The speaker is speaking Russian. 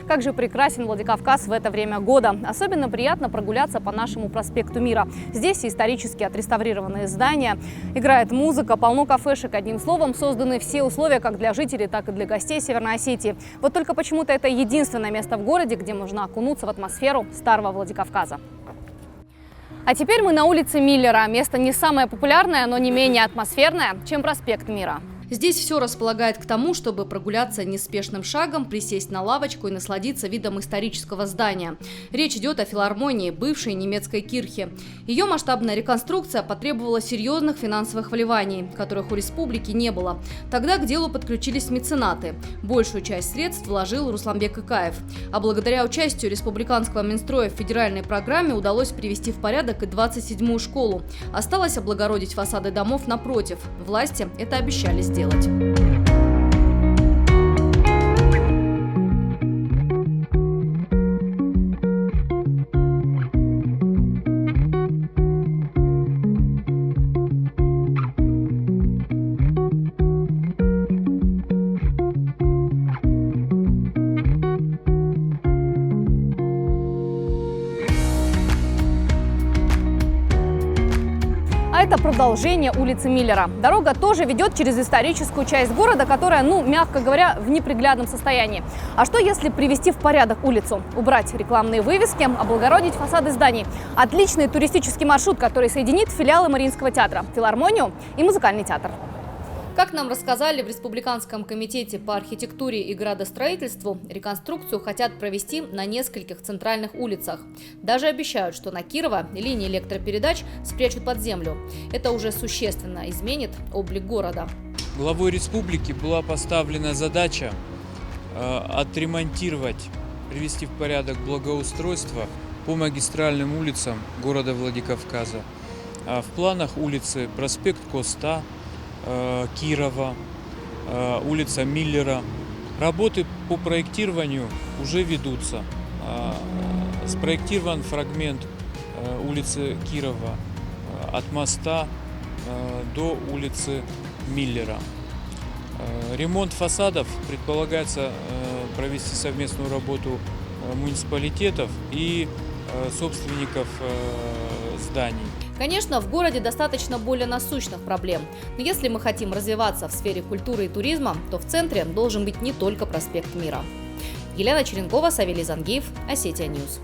Как же прекрасен Владикавказ в это время года. Особенно приятно прогуляться по нашему проспекту Мира. Здесь исторически отреставрированные здания, играет музыка, полно кафешек. Одним словом, созданы все условия как для жителей, так и для гостей Северной Осетии. Вот только почему-то это единственное место в городе, где можно окунуться в атмосферу старого Владикавказа. А теперь мы на улице Миллера. Место не самое популярное, но не менее атмосферное, чем проспект Мира. Здесь все располагает к тому, чтобы прогуляться неспешным шагом, присесть на лавочку и насладиться видом исторического здания. Речь идет о филармонии бывшей немецкой кирхи. Ее масштабная реконструкция потребовала серьезных финансовых вливаний, которых у республики не было. Тогда к делу подключились меценаты. Большую часть средств вложил Русланбек Икаев. А благодаря участию республиканского Минстроя в федеральной программе удалось привести в порядок и 27-ю школу. Осталось облагородить фасады домов напротив. Власти это обещали сделать. Это продолжение улицы Миллера. Дорога тоже ведет через историческую часть города, которая, мягко говоря, в неприглядном состоянии. А что если привести в порядок улицу? Убрать рекламные вывески, облагородить фасады зданий. Отличный туристический маршрут, который соединит филиалы Мариинского театра, филармонию и музыкальный театр. Как нам рассказали в Республиканском комитете по архитектуре и градостроительству, реконструкцию хотят провести на нескольких центральных улицах. Даже обещают, что на Кирова линии электропередач спрячут под землю. Это уже существенно изменит облик города. Главой республики была поставлена задача отремонтировать, привести в порядок благоустройство по магистральным улицам города Владикавказа. В планах улицы проспект Коста, Кирова, улица Миллера. Работы по проектированию уже ведутся. Спроектирован фрагмент улицы Кирова от моста до улицы Миллера. Ремонт фасадов предполагается провести совместную работу муниципалитетов и собственников зданий. Конечно, в городе достаточно более насущных проблем. Но если мы хотим развиваться в сфере культуры и туризма, то в центре должен быть не только проспект Мира. Елена Черенкова, Савелий Зангиев, Осетия Ньюс.